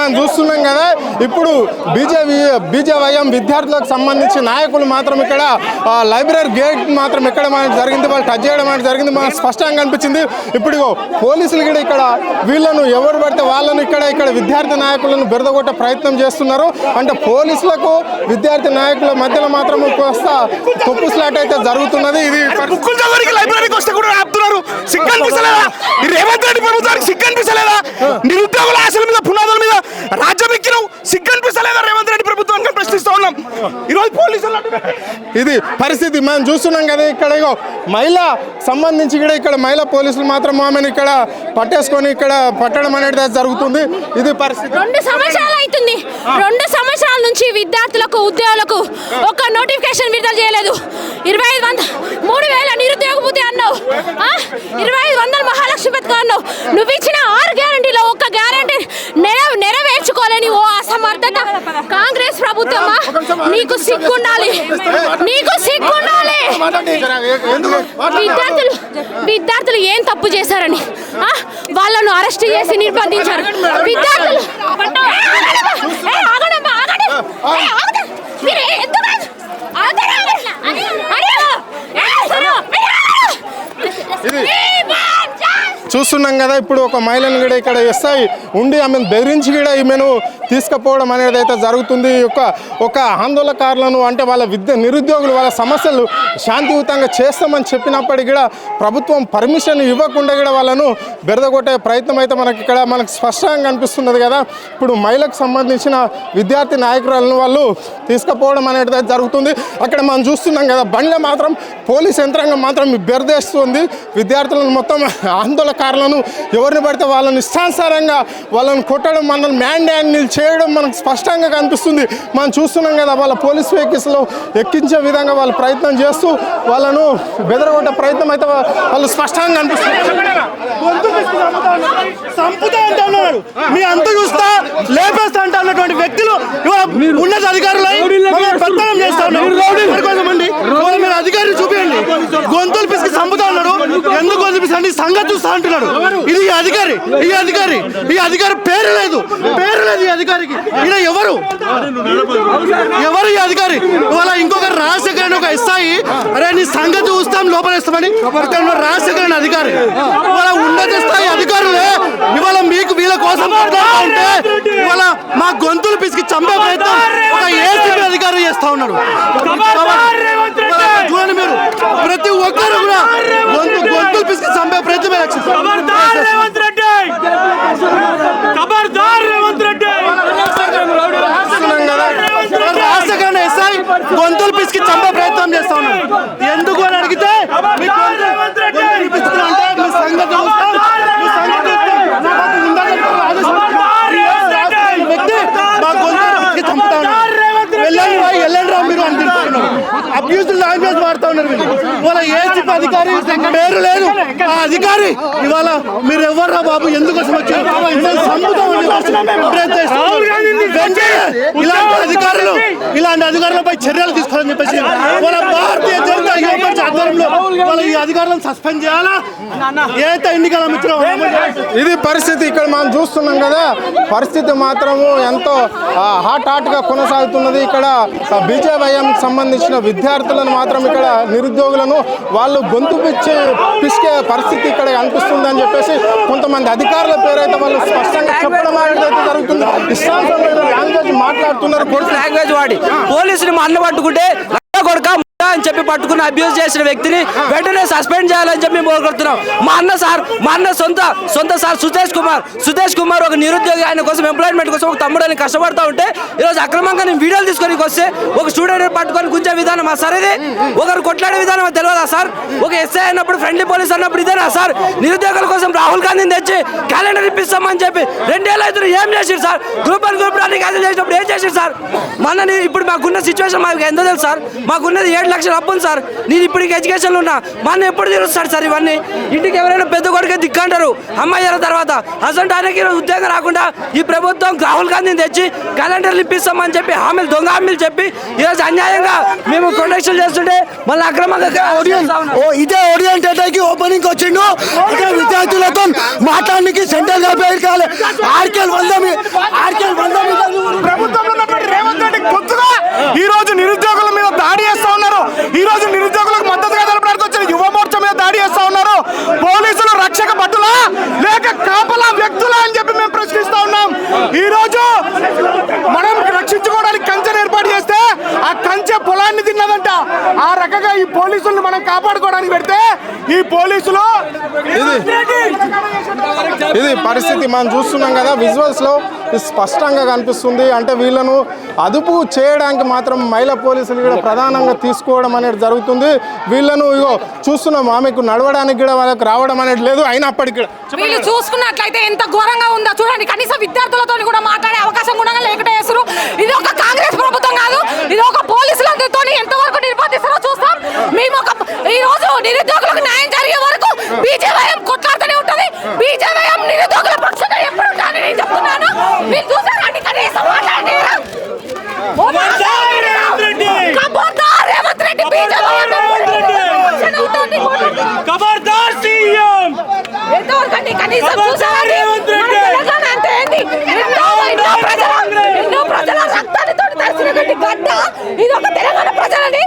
మనం చూస్తున్నాం కదా, ఇప్పుడు బీజేవైఎం విద్యార్థులకు సంబంధించి నాయకులు మాత్రం ఇక్కడ లైబ్రరీ గేట్ మాత్రం ఇక్కడ మనకు జరిగింది, వాళ్ళు టచ్ చేయడం అనేది జరిగింది, మనకు స్పష్టంగా కనిపించింది. ఇప్పుడు పోలీసులు కూడా ఇక్కడ వీళ్ళను ఎవరు పడితే వాళ్ళను ఇక్కడ విద్యార్థి నాయకులను బెరదగొట్టే ప్రయత్నం చేస్తున్నారు. అంటే పోలీసులకు విద్యార్థి నాయకుల మధ్యలో మాత్రం కాస్త తొప్పుస్లాట్ అయితే జరుగుతున్నది. ఇది లైబ్రరీకి వస్తే కూడా ఆపుతున్నారు. సిగ్గనిపించలేదా? రేవంత్ రెడ్డి ప్రభుత్వానికి సిగ్గనిపించలేదా? నిరుద్యోగుల ఆశల మీద పునాదుల మీద రాజ్యం ఎక్కినావు, సిగ్గనిపించలేదా రేవంత్ రెడ్డి ప్రభుత్వానికి ప్రశ్నిస్తూ ఉన్నాం. ఈరోజు పోలీసులు ఇది పరిస్థితి మనం చూస్తున్నాం కదా. ఇక్కడ మహిళా సంబంధించి కూడా ఇక్కడ మహిళా పోలీసులు మాత్రం ఆమెను ఇక్కడ పట్టేసుకొని ఇక్కడ పట్టడం అనేది జరుగుతుంది. ఇది పరిస్థితి. 2 సంవత్సరాలు అవుతుంది. 2 సంవత్సరాల నుంచి విద్యార్థులకు ఉద్యోగులకు ఒక నోటిఫికేషన్ విడుదల చేయలేదు. 3,000 నిరుద్యోగ బుద్ధి అన్నావు, 2,500 మహాలక్ష్మి పథకం అన్నావు. నువ్వు ఇచ్చిన 6 గ్యారంటీలో ఒక్క గ్యారంటీ నెరవేర్చుకోలేని ఓ అసమర్థత కాంగ్రెస్ ప్రభుత్వమా? నీకు సిగ్గుండాలి, నీకు సిగ్గుండాలి. విద్యార్థులు ఏం తప్పు చేశారని వాళ్ళను అరెస్ట్ చేసి నిర్బంధించారు. విద్యార్థులు చూస్తున్నాం కదా. ఇప్పుడు ఒక మహిళను కూడా ఇక్కడ ఎస్ఐ ఉండి ఆమెను బెదిరించి కూడా ఈమెను తీసుకుపోవడం అనేది అయితే జరుగుతుంది. ఒక ఆందోళనకారులను అంటే వాళ్ళ నిరుద్యోగులు వాళ్ళ సమస్యలు శాంతియుతంగా చేస్తామని చెప్పినప్పటికీ కూడా ప్రభుత్వం పర్మిషన్ ఇవ్వకుండా కూడా వాళ్ళను బెరదగొట్టే ప్రయత్నం అయితే మనకు స్పష్టంగా కనిపిస్తున్నది కదా. ఇప్పుడు మహిళకు సంబంధించిన విద్యార్థి నాయకురాలను వాళ్ళు తీసుకుపోవడం అనేది అయితే జరుగుతుంది. అక్కడ మనం చూస్తున్నాం కదా, బండ్ల మాత్రం పోలీస్ యంత్రాంగం మాత్రం బెరదేస్తుంది. విద్యార్థులను మొత్తం ఆందోళనకారులను ఎవరిని పడితే వాళ్ళని ఇష్టానుసారంగా వాళ్ళని కొట్టడం, మనల్ని మ్యాండ్ చేయడం మనకు స్పష్టంగా కనిపిస్తుంది. మనం చూస్తున్నాం కదా, వాళ్ళ పోలీస్ వెహికల్స్లో ఎక్కించే విధంగా వాళ్ళు ప్రయత్నం చేస్తూ వాళ్ళను బెదరగొట్టే ప్రయత్నం అయితే వాళ్ళు స్పష్టంగా కనిపిస్తుంది. సంపుతా అంటున్నాడు, మీ అంత చూస్తా లేపేస్తా అంటున్నటువంటి వ్యక్తులు ఉన్నత అధికారులు చేస్తా ఉన్నారు. అధికారులు చూపించండి. గొంతులు పిసికి సంపుతా ఉన్నాడు. ఎందుకు గొంతు పిసి సంగతి చూస్తా అంటున్నాడు. ఇది ఈ అధికారి పేరు లేదు ఈ అధికారికి. ఈయన ఎవరు ఈ అధికారి? ఇవాళ ఇంకొక రాజశేఖర్ ఒక ఎస్ఐ, అరే నీ సంగతి చూస్తాం లోపలేస్తామని రాజశేఖర్ అధికారి. ఇవాళ ఉన్నత స్థాయి అధికారులే ఇవాళ మీకు వీళ్ళ కోసం ఉంటే ఇవాళ మా గొంతులు పిసికి చంపే ప్రయత్నం ఒక ఏసీబీ అధికారులు చేస్తా ఉన్నారు. చూడండి మీరు, ప్రతి ఒక్కరు కూడా గొంతులు పిసికి చంపే ప్రయత్నం రాజశేఖర్ ఎస్ఐ గొంతులు పిసికి చంపే ప్రయత్నం చేస్తా ఉన్నారు. ఎందుకు అని అడిగితే అబ్యూజ్ లాంగ్వేజ్ వాడుతూ ఉన్నారు. ఇవాళ ఏసీపీ అధికారి పేరు లేదు. ఆ అధికారి ఇవాళ మీరు ఎవర్రా బాబు ఎందుకోసం వచ్చారు? ఇలాంటి అధికారులపై చర్యలు తీసుకోవాలని చెప్పేసి వాళ్ళ భారతీయ జనతా యువమోర్చా ఆధ్వర్యంలో వాళ్ళ ఈ అధికారులను సస్పెండ్ చేయాలా, ఏదైతే ఎన్నికల మిత్రం. ఇది పరిస్థితి. ఇక్కడ మనం చూస్తున్నాం కదా, పరిస్థితి మాత్రము ఎంతో హాట్గా కొనసాగుతున్నది. ఇక్కడ బీజేవైఎం సంబంధించిన విద్యార్థులను మాత్రం ఇక్కడ నిరుద్యోగులను వాళ్ళు గొంతు పిసికే పరిస్థితి ఇక్కడ కనిపిస్తుంది అని చెప్పేసి కొంతమంది అధికారుల పేరైతే వాళ్ళు స్పష్టంగా చెప్పడం అనేది జరుగుతుంది. ఇష్టానుసారమైన లాంగ్వేజ్ మాట్లాడుతున్నారు. లాంగ్వేజ్ వాడి పోలీసులు మా అన్న పట్టుకుంటే కొడుక అని చెప్పి పట్టుకుని అబ్యూజ్ చేసిన వ్యక్తిని వెంటనే సస్పెండ్ చేయాలని చెప్పి కోరుకుంటున్నాం. మా అన్న సొంత సార్ సుదేష్ కుమార్ ఒక నిరుద్యోగి, ఆయన కోసం ఎంప్లాయ్మెంట్ కోసం ఒక తమ్ముడని కష్టపడతా ఉంటే ఈరోజు అక్రమంగా నేను వీడియోలు తీసుకొని వస్తే ఒక స్టూడెంట్ పట్టుకొని గుంజే విధానం సార్ ఇది? ఒకరు కొట్లాడే విధానం తెలియదా సార్? ఒక ఎస్ఐ అన్నప్పుడు ఫ్రెండ్లీ పోలీస్ అన్నప్పుడు ఇదేనా సార్? నిరుద్యోగుల కోసం రాహుల్ గాంధీని తెచ్చి క్యాలెండర్ ఇప్పిస్తామని చెప్పి 2 ఏళ్ళు అవుతుంది. ఏం చేసిరు సార్? గ్రూప్ అన్ని క్యాన్సిల్ చేసినప్పుడు ఏం చేసిరు సార్? మన ఇప్పుడు మాకున్న సిచ్యువేషన్ మాకు ఎంత తెలుసు సార్? మాకున్నది 7 లక్షలు అప్పులు సార్. నేను ఇప్పటికి ఎడ్యుకేషన్లో ఉన్నా. మన ఎప్పుడు తీరుస్తాడు సార్ ఇవన్నీ? ఇంటికి ఎవరైనా పెద్ద కొడుకే దిక్కంటారు అమ్మాయిల తర్వాత. అసలు ఆయనకి ఈరోజు ఉద్యోగం రాకుండా ఈ ప్రభుత్వం రాహుల్ గాంధీని తెచ్చి క్యాలెండర్లు ఇప్పిస్తామని చెప్పి దొంగ హామీలు చెప్పి ఈరోజు అన్యాయంగా మేము ప్రొటెక్షన్ చేస్తుంటే మళ్ళీ అక్రమంగా ఇదే ఓరియంటేటర్కి ఓపెనింగ్ వచ్చిండు. ఇదే విద్యార్థులతో మాట్లాడడానికి సెంట్రల్ గవర్నమెంట్ ఆర్కేల్ 100 ఈ రోజు మనం రక్షించుకోవడానికి కంచెను ఏర్పాటు చేస్తే ఆ కంచె పొలాన్ని తిన్నదంట. ఆ రకంగా ఈ పోలీసులను మనం కాపాడుకోవడానికి పెడితే ఈ పోలీసులు ఇది పరిస్థితి మనం చూస్తున్నాం కదా, విజువల్స్ లో స్పష్టంగా కనిపిస్తుంది. అంటే వీళ్ళను అదుపు చేయడానికి మాత్రం మహిళా పోలీసులు కూడా ప్రధానంగా తీసుకోవడం అనేది జరుగుతుంది. వీళ్ళను ఇగో చూస్తున్నాం, ఆమెకు నడవడానికి కూడా వాళ్ళకి రావడం అనేది లేదు. అయినప్పటికీ కూడా వీళ్ళు చూసుకున్నట్లయితే ఎంత ఘోరంగా ఉందో చూడండి. కనీసం విద్యార్థులతో కూడా మాట్లాడే అవకాశం కూడా లేకుండా చేస్తారు. ఇది ఒక కాంగ్రెస్ ప్రభుత్వం కాదు, ఇది ఒక పోలీసులందరితో ఎంతవరకు నిర్బంధిస్తారో చూస్తాం. మేము ఈ రోజు నిరుద్యోగులకు న్యాయం జరిగే వరకు బీజేవైఎం కొట్లాడుతూనే ఉంటుంది. బీజేవైఎం నిరుద్యోగుల పక్షంగా ఎప్పుడు ఉంటానని నేను చెప్తున్నాను. మీరు చూసారండి, కనీసం మాట్లాడలేరా? ఖబర్దార్ రేవంత్ రెడ్డి, బీజేవైఎం ఖబర్దార్ సీఎం ఎంతవరకండి? కనీసం చూసారండి, తెలంగాణ అంటే ఏంది? ఎన్నో ప్రజల రక్తాలతో తడిసినటువంటి గడ్డ. ఇది ఒక తెలంగాణ ప్రజలని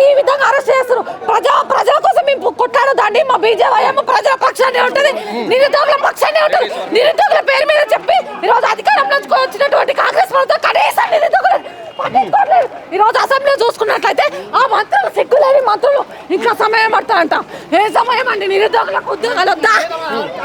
ఈ విధంగా అరెస్ట్ చేస్తారు. ప్రజల కోసం మేము కొట్లాడదండి. మా బీజేవైఎం ప్రజల పక్షాన్ని ఉంటుంది, నిరుద్యోగుల పక్షాన్ని ఉంటుంది. నిరుద్యోగుల పేరు మీద చెప్పి ఈరోజు అధికారంలోకి వచ్చినటువంటి కాంగ్రెస్ ప్రభుత్వం కనీసం నిరుద్యోగులు పట్టించుకోవట్లేదు. ఈరోజు అసెంబ్లీ చూసుకున్నట్లయితే ఆ మంత్రులు, సిగ్గులేని మంత్రులు ఇంకా సమయం పడతారంట. ఏ సమయం అండి? నిరుద్యోగులకు ఉద్యోగాలు వద్దా?